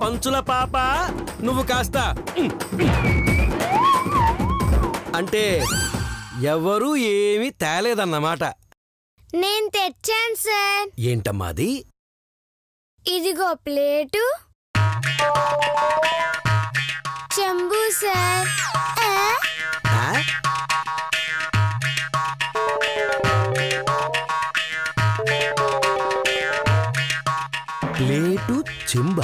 పంచుల పాప నువ్వు కాస్త అంటే ఎవరు ఏమీ తేలేదన్నమాట. నేను తెచ్చాను సార్. ఏంటమ్మా అది? ఇదిగో ప్లేటు, చెంబు సార్. ప్లేటు చెంబ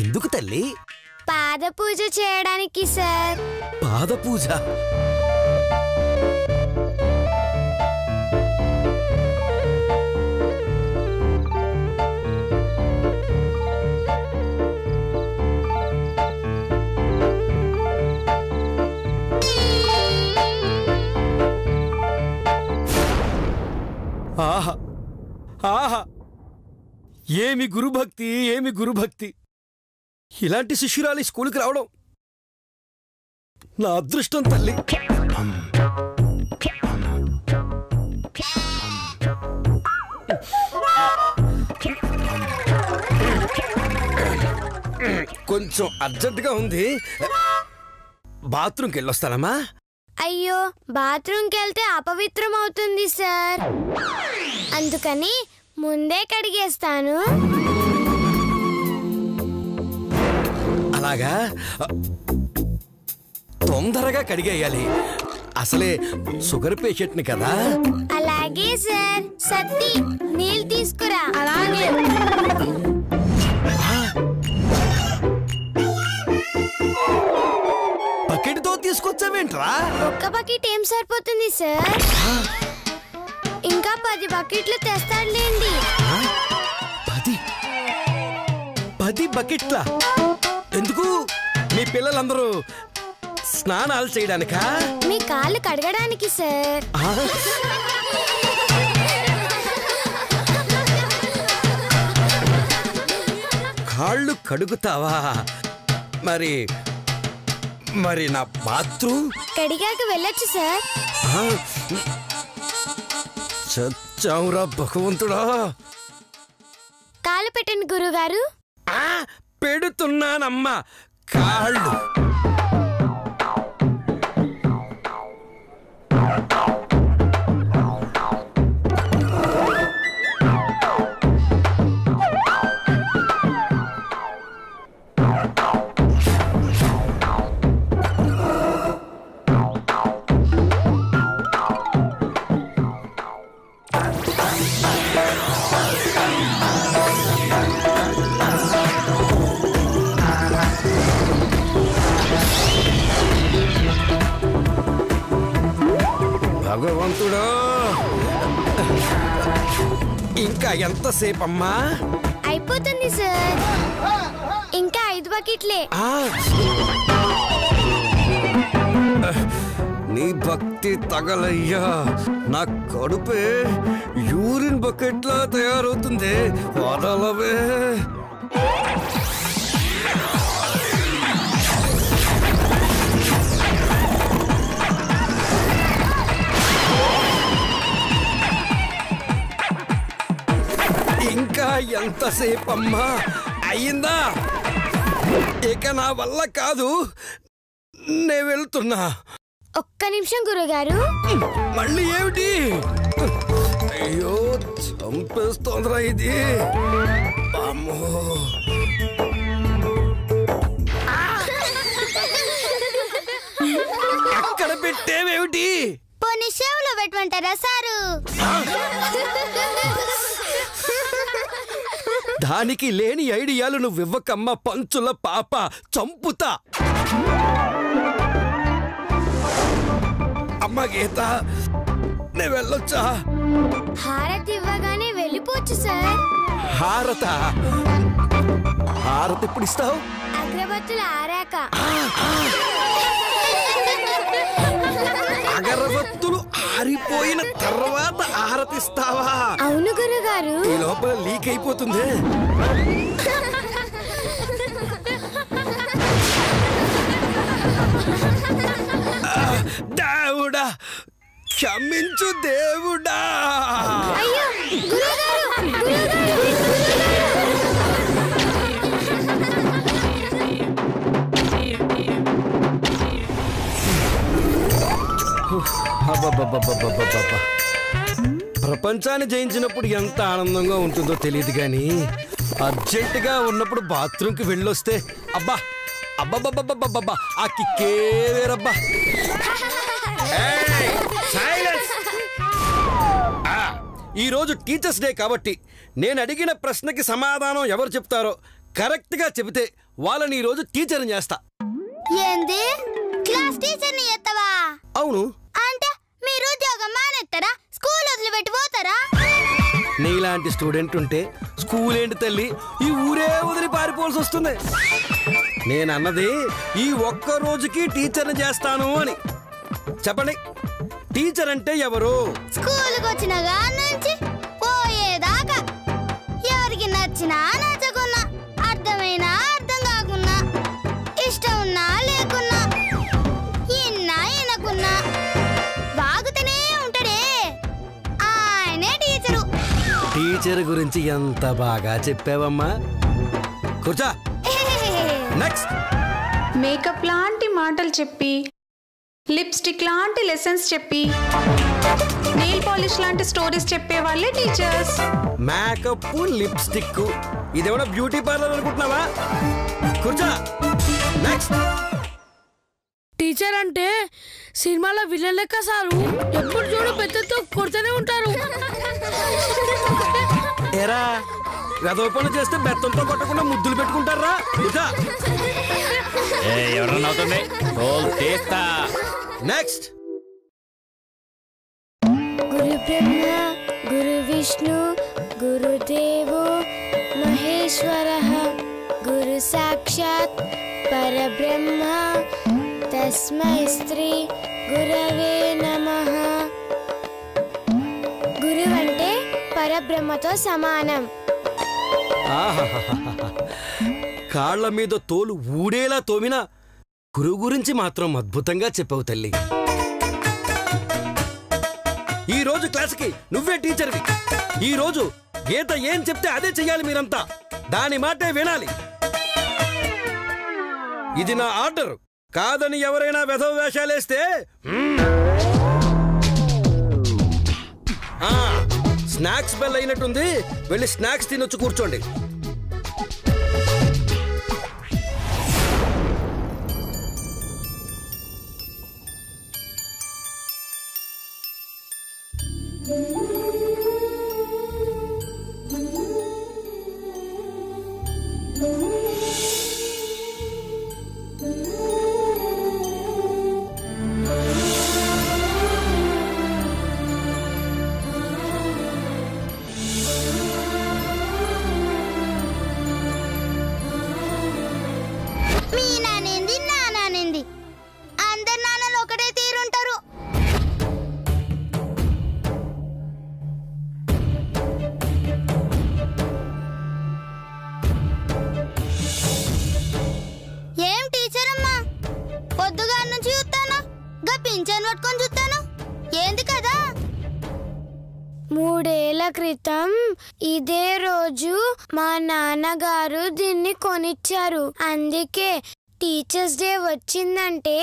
ఎందుకు తల్లి? పాద పూజ చేయడానికి సార్. పాద పూజ? ఆహా ఆహా, ఏమి గురుభక్తి, ఏమి గురుభక్తి! ఇలాంటి శిష్యురాలి స్కూలుకి రావడం నా అదృష్టం తల్లి. కొంచెం అర్జెంటుగా ఉంది, బాత్రూమ్కి వెళ్ళొస్తానమ్మా. అయ్యో, బాత్రూమ్కి వెళ్తే అపవిత్రం అవుతుంది సార్. అందుకని ముందే కడిగేస్తాను. అలాగా? తొందరగా కడిగేయాలి, అసలే షుగర్ పేషెంట్ని కదా. అలాగే సార్. సత్తి, నీళ్ళు తీసుకురా. అలాగే. బకెట్తో తీసుకొచ్చావేంట్రా? ఒక్క బకెట్ ఏం సరిపోతుంది సార్? ఇంకా 10 బకెట్లు తెస్తాడులేండి. 10 బకెట్ల? ఎందుకు? మీ పిల్లలందరూ స్నానాలు చేయడానికా? మీ కాళ్ళు కడగడానికి సార్. కాళ్ళు కడుగుతావా? మరి మరి నా బాత్రూమ్ కడిగాక వెళ్ళొచ్చు సార్. చచ్చావురా భగవంతుడా. కాళ్ళు పెట్టండి గురుగారు. పెడుతున్నానమ్మా కాళ్ళు. భగవంతుడా, ఇంకా ఎంతసేపమ్మా? అయిపోతుంది సార్. ఇంకా 5 బకెట్లే. నీ భక్తి తగలయ్యా, నా కడుపే యూరిన్ బకెట్లా తయారవుతుంది. వదలవే. ఇంకా ఎంతసేపమ్మా? అయ్యిందా? ఇక నా వల్ల కాదు, నే వెళ్తున్నా. ఒక్క నిమిషం గురుగారు. మళ్ళీ ఏమిటి? అయ్యో, చంపేస్తోందిరా ఇది. అమ్మో, అక్కడ పెట్టేవేమిటి? పోనీ సేవలో పెట్టమంటారా సారు? దానికి లేని ఐడియాలు నువ్వివ్వకమ్మ పంచుల పాప, చంపుతా. అమ్మ గీత, నే వెళ్ళొచ్చా? హారతి ఇవ్వగానే వెళ్ళిపోవచ్చు సార్. హారత? హారతి ఎప్పుడు ఇస్తావు? అగరబత్తులు ఆరాక. అగరబత్తులు ఆరిపోయిన తర్వాత హారతిస్తావా? అవును గురుగారు. ఈ లోపల లీక్ అయిపోతుంది. దేవుడా, క్షమించు దేవుడా. అయ్యో గురుగారు, గురుగారు. అబ్బబ్బబ్బబ్బబ్బబ్బబ్బబ్బ. ప్రపంచాన్ని జయించినప్పుడు ఎంత ఆనందంగా ఉంటుందో తెలియదు కానీ అర్జెంటుగా ఉన్నప్పుడు బాత్రూమ్కి వెళ్ళొస్తే అబ్బా అబ్బబ్బబ్బబ్బబ్బబ్బా ఆ కిక్కే వేరబ్బా. ఈరోజు టీచర్స్ డే కాబట్టి నేను అడిగిన ప్రశ్నకి సమాధానం ఎవరు చెప్తారో కరెక్ట్గా చెబితే వాళ్ళని ఈరోజు టీచర్ని చేస్తా. ఏంది క్లాస్ టీచర్ని చేస్తావా? అవును. అంటే మీరు ఉద్యోగం మానేస్తారా? స్కూల్ వదిలిపెట్టి పోతారా? నీలాంటి స్టూడెంట్ ఉంటే స్కూల్ ఏంటి తల్లి, ఈ ఊరే వదిలి పారిపోవాల్సి వస్తుంది. నేనన్నది ఈ ఒక్క రోజుకి టీచర్ని చేస్తాను అని. చెప్పండి, టీచర్ అంటే ఎవరు? స్కూల్కి వచ్చిన నుంచి పోయేదాకా ఎవరికి నచ్చినా నచ్చకున్నా, అర్థమైనా అర్థం కాకున్నా, ఇష్టం ఉన్నా లేకున్నా, ఇన్నా ఇనకున్నా వాగుతూనే ఉంటాడే ఆయనే టీచరు. టీచర్ గురించి ఎంత బాగా చెప్పావమ్మా. కూర్చో. నెక్స్ట్. మేకప్ లాంటి మాటలు చెప్పి, లిప్స్టిక్ లాంటి లెసన్స్ చెప్పి, నెయిల్ పాలిష్ లాంటి స్టోరీస్ చెప్పే వాళ్ళే టీచర్స్. మేకప్, లిప్స్టిక్, ఇదేమన్నా బ్యూటీ పార్లర్ అనుకుంటున్నావా? కూర్చో. నెక్స్ట్. టీచర్ అంటే సినిమాలో విలన్ లెక్క సారు. ఎప్పుడు చూడు పెద్దతో కొడుతూనే ఉంటారు. ఏరా గదో పనులు చేస్తే బెత్తంతో కొట్టకుండా ముద్దులు పెట్టుకుంటారా? కూర్చో. నెక్స్ట్. గురు బ్రహ్మ గురు విష్ణు గురుదేవో మహేశ్వరః గురు సాక్షాత్ పరబ్రహ్మ తస్మై శ్రీ గురవే నమః. గురువు అంటే పరబ్రహ్మతో సమానం. కాళ్ల మీద తోలు ఊడేలా తోమినా గురువు గురించి మాత్రం అద్భుతంగా చెప్పావు తల్లి. ఈ రోజు క్లాస్కి నువ్వే టీచర్వి. ఈ రోజు గీత ఏం చెప్తే అదే చెయ్యాలి. మీరంతా దాని మాటే వినాలి. ఇది నా ఆర్డర్. కాదని ఎవరైనా వెధవ వేషాలేస్తే స్నాక్స్ బెల్ అయినట్టుంది, వెళ్ళి స్నాక్స్ తినొచ్చు. కూర్చోండి. మూడేళ్ల క్రితం ఇదే రోజు మా నాన్నగారు దీన్ని కొనిచ్చారు. అందుకే టీచర్స్ డే వచ్చిందంటే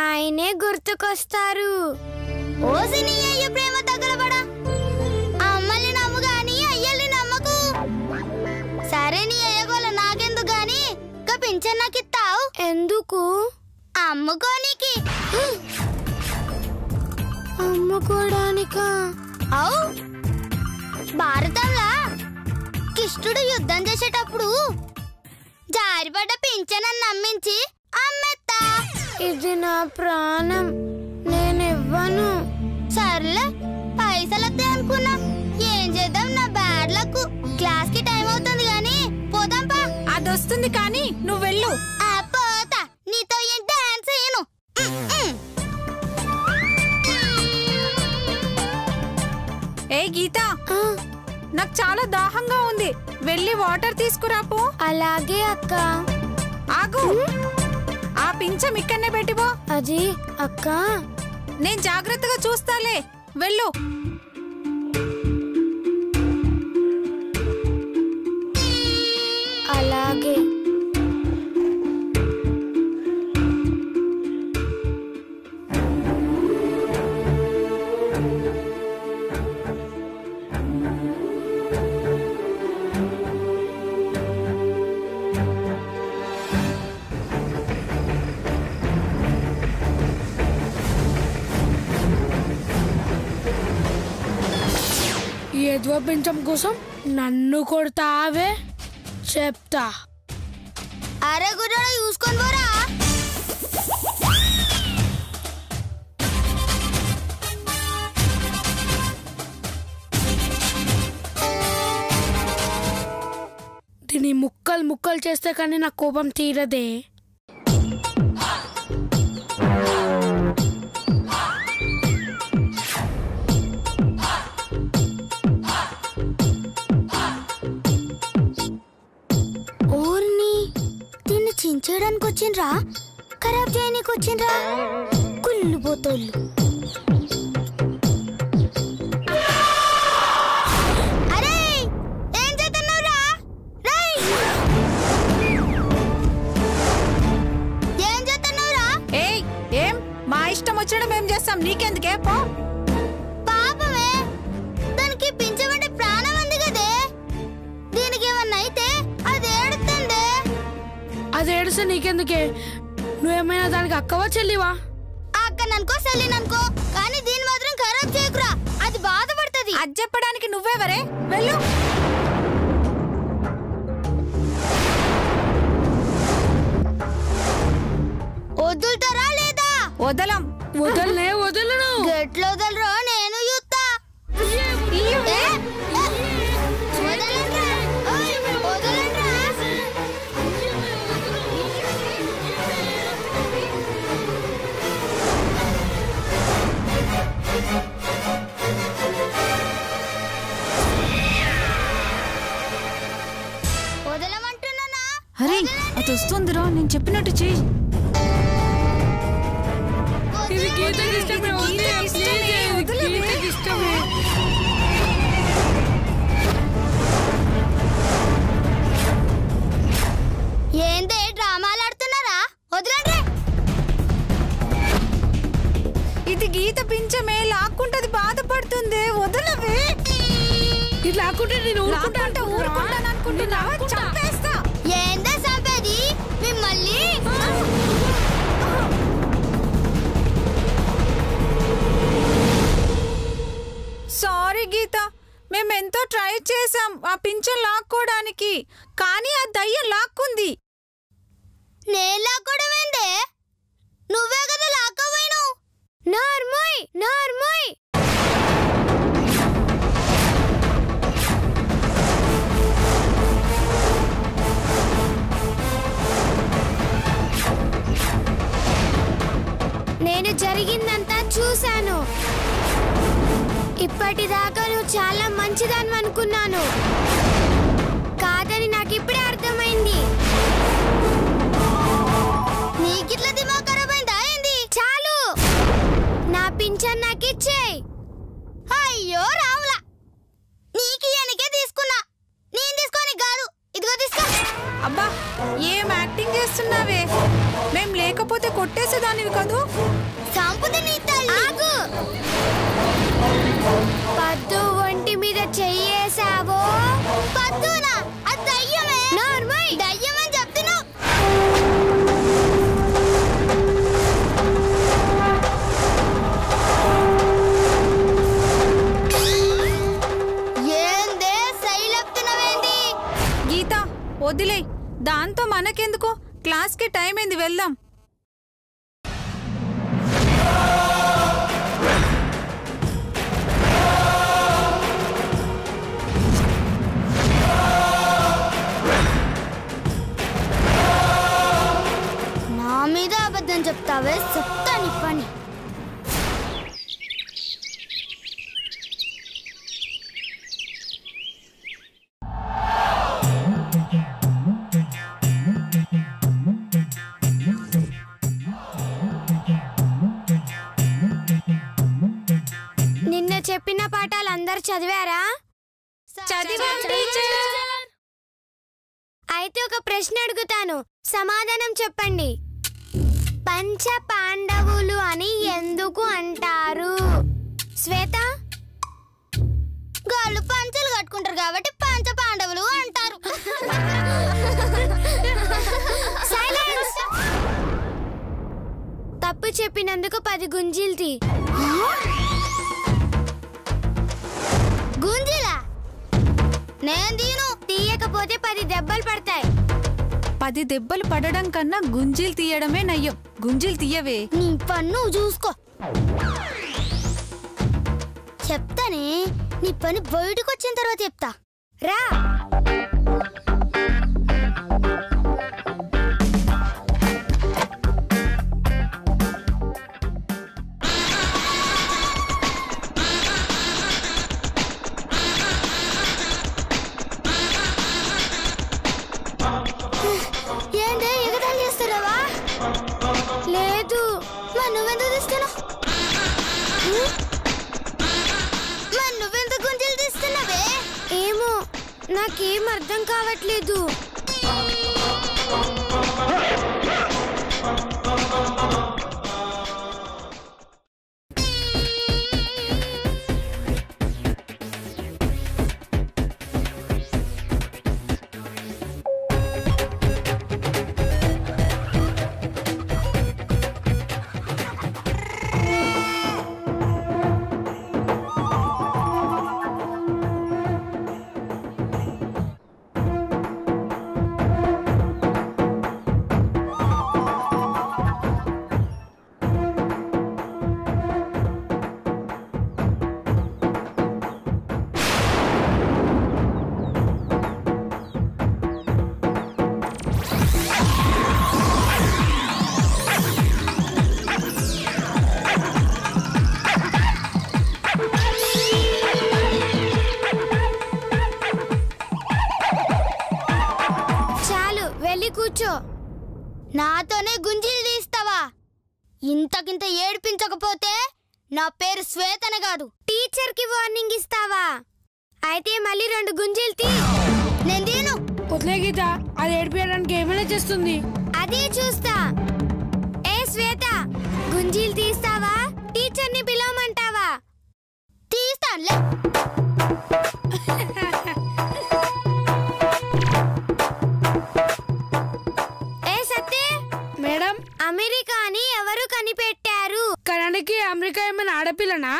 ఆయనే గుర్తుకొస్తారు. ఓసి నీ అయ్య ప్రేమ తగలబడా, అమ్మల్ని నమ్ము గాని అయ్యల్ని నమ్మకు. సరే నీ అయ్యగోల నాకెందుకు గాని పింఛన్ నాకిస్తావు. ఎందుకు? అమ్ముకోనికి. అమ్ముకోడానికా? అవు, భారతంలో కిష్టుడు యుద్ధం చేసేటప్పుడు జారిపడ్డ పింఛనని నమ్మించి అమ్మెత్తా. ఇది నా ప్రాణం, నేనివ్వను. సర్లే, పైసలొద్దే అనుకున్నా. ఏం చేద్దాం, నా బ్యాడ్ లక్. క్లాస్ కి టైం అవుతుంది గాని పోదాంపా. అదొస్తుంది కానీ నువ్వు వెళ్ళు. పోతా, నీతో ఏం డాన్స్ చేయను. ఏ గీత, నాకు చాలా దాహంగా ఉంది, వెళ్ళి వాటర్ తీసుకురాపో. అలాగే అక్క. ఆగు, ఆ పింఛం ఇక్కడనే పెట్టిపో. అది అక్క, నేను జాగ్రత్తగా చూస్తాలే, వెళ్ళు. అలాగే. ఎద్వ పెంచం కోసం నన్ను కొడతావే చెప్తా. అరే గుడ్డోడా చూసుకొని పోరా. దీన్ని ముక్కలు ముక్కలు చేస్తే కానీ నా కోపం తీరదే. ఓర్ని దీన్ని చించేయడానికి వచ్చిండ్రా, ఖరాబ్ చేయడానికి వచ్చిండ్రా కుళ్ళు పోతోళ్ళు. వచ్చడం ఏం చేస్తాం, నీకెందుకే పో. పాపమే, దానికి పింఛమంటే ప్రాణం ఉంది కదే. దీనికి ఏమన్నా అయితే అది ఏడుతుంది. అది ఏడిస్తే నీకెందుకే? నువ్వేమైనా దానికి అక్కవా చెల్లివా? అక్కననుకో చెల్లిననుకో, కానీ దీని మాత్రం ఖరాబ్ చేయకురా, అది బాధపడుతుంది. అది చెప్పడానికి నువ్వెవరే? వెళ్ళు. వదులుతారా లేదా? వదలం. వదలనే వదలను. గెట్లో వదలరా, నేను చూస్తా. వదలమంటున్నానా? అరే అది వస్తుందిరా, నేను చెప్పినట్టు చెయ్యి. ఇది గీతకి ఇష్టమే. గీతకి ఇష్టమే. ఏందే డ్రామాలు ఆడుతున్నారా? వదలండి. ఇది గీత పింఛమే, లాక్కుంటది, బాధపడుతుంది. వదలవే. ఇది లాక్కుంటే నేను ఊరుకుంటాను అనుకుంటున్నావా? చంపేస్తా. ఏందే చంపేది మిమ్మల్ని? సారీ గీత, మేమెంతో ట్రై చేసాం ఆ పింఛన్ లాక్కోవడానికి, కానీ ఆ దయ్యం లాక్కుంది. నేను లాక్కోవడమేందే? నువ్వే కదా లాక్కోపోయినావు. నార్మోయ్ నార్మోయ్. నేను జరిగిందంతా చూశాను. ఇప్పటిదాకా నువ్వు చాలా మంచిదాన్ని అనుకున్నాను, కాదని నాకు ఇప్పుడే అర్థమైంది. నీకిట్లా దిమాగ్ ఖరాబ్ అయిందా ఏంది? చాలు, నా పింఛన్ నాకు ఇచ్చేయ్. అయ్యో రావులా, నీకు ఎనికే తీసుకున్నా, నేను తీసుకొని కాదు. ఇదిగో తీసుకో. అబ్బా ఏం యాక్టింగ్ చేస్తున్నావే? మేం లేకపోతే కొట్టేసేదానివి కదూ. సంపుది నీ తల్లి. ఆగు. పద్దు ఒంటి మీద చెయ్యేసావో. పద్దునా? అది దయ్యమే. నార్మల్ దయ్యమని చెప్తున్నావు. ఏందే సైలెప్తున్నవేంది? గీత వదిలే, దాంతో మనకెందుకు? క్లాస్కి టైం అయింది, వెళ్దాం. నా మీద అబద్ధం చెప్తావే, చెప్తా నీ పని. నిన్న చెప్పిన పాఠాలు అందరు చదివారా? చదివాం టీచర్. అయితే ఒక ప్రశ్న అడుగుతాను, సమాధానం చెప్పండి. పంచ పాండవులు అని ఎందుకు అంటారు? శ్వేత, గాళ్ళు పంచలు కట్టుకుంటారు కాబట్టి పంచ పాండవులు అంటారు. సైలెన్స్. తప్పు చెప్పినందుకు 10 గుంజీలు తీ. గుంజీలా? నేను తీయను. తీయకపోతే 10 దెబ్బలు పడతాయి. 10 దెబ్బలు పడడం కన్నా గుంజీలు తీయడమే నయ్యం. గుంజీలు తీయవే. నీ పన్ను చూసుకో. చెప్తానే, నీ పని బయటకు వచ్చిన తర్వాత చెప్తా. రా. ఏందే ఎగతాళి చేస్తున్నావా? లేదు. మరి నువ్వెందుకు తీస్తున్నావు? మరి నువ్వెందుకు గుంజలు తీస్తున్నావే? ఏమో, నాకేం అర్థం కావట్లేదు. కూర్చో. నాతోనే గుంజీలు తీస్తావా? ఇంతకింత ఏడిపించకపోతే నా పేరు శ్వేతన కాదు. టీచర్ కి వార్నింగ్ ఇస్తావా? అయితే మళ్ళీ 2 గుంజీలు తీ. నేను తీను. వదిలే గీత, అది ఏడిపించడానికి ఏమైనా చేస్తుంది. అదే చూస్తా. ఏ శ్వేత, గుంజీలు తీస్తావా? టీచర్ ని పిలవమంటావా? తీస్తానులే. మేడం, అమెరికా అని ఎవరు కనిపెట్టారు? కనడానికి అమెరికా ఏమైనా ఆడపిల్లనా?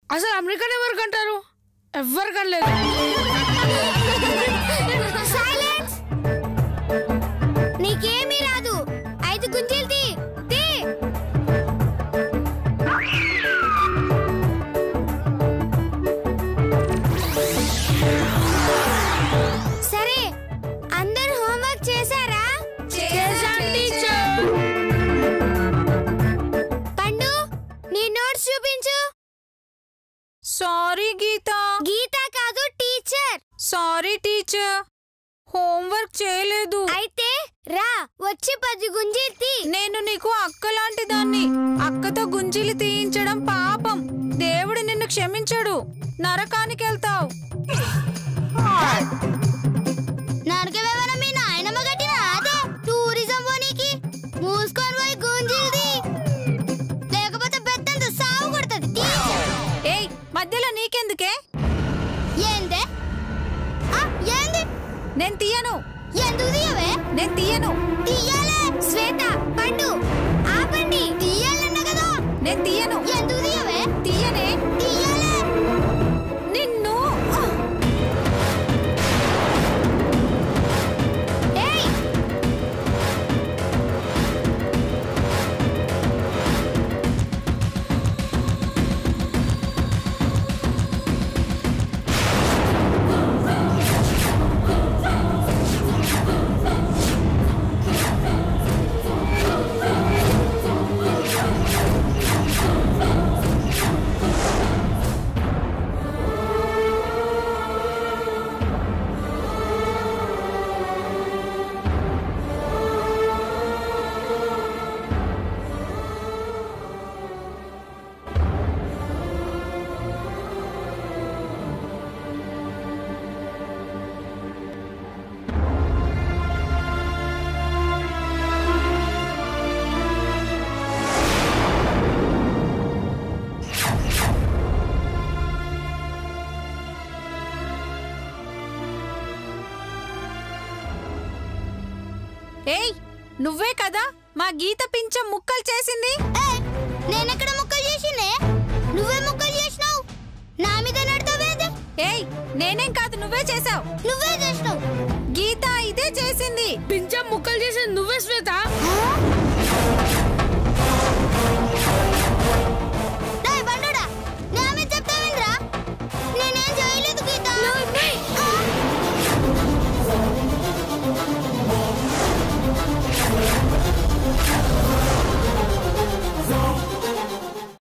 అసలు అమెరికాని ఎవరు కంటారు? ఎవ్వరు కనలేదు. సైలెన్స్. నీకేమీ రాదు. 5 గుంజీలు తీ. సరే, అందరు హోంవర్క్ చేశారా? పండు, నీ నోట్స్ చూపించు. సారీ గీత. గీత కాదు, టీచర్. సారీ టీచర్, హోంవర్క్ చేయలేదు. అయితే రా, వచ్చి 10 గుంజీలు తీ. నేను నీకు అక్క లాంటి దాన్ని. అక్కతో గుంజీలు తీయించడం పాపం. దేవుడు నిన్ను క్షమించడు. నరకానికి వెళ్తావు. నరకవేమన్నా మీ నాయనమ్మ కట్టిన అదే టూరిజం పోనీకి. మూసుకొని పోయి గుంజీలు తీ, లేకపోతే బెత్తంత సాగు కొడుతుంది. ఏయ్, మధ్యలో నీకెందుకే? ఏందే? ఏంది? నేను తీయను. ఎందుకు తీయవే? నేను తీయను. తీయాలే. శ్వేత, పండు, ఆపండి. తీయాలన్నా కదా. నేను తీయను. ఎందుకు తీయవే? తీయనే. తీయాలే. నిన్ను. ఏయ్, ఏయ్, నువ్వే కదా మా గీత పింఛం ముక్కలు చేసింది. నేనెక్కడ ముక్కలు చేసిందే? నువ్వే ముక్కలు చేసినావు. నా మీద నడతావేది? ఏయ్ నేనేం కాదు, నువ్వే చేసావు. నువ్వే చేసినావు. గీత ఇదే చేసింది. పింఛం ముక్కలు చేసింది నువ్వే శ్వేత.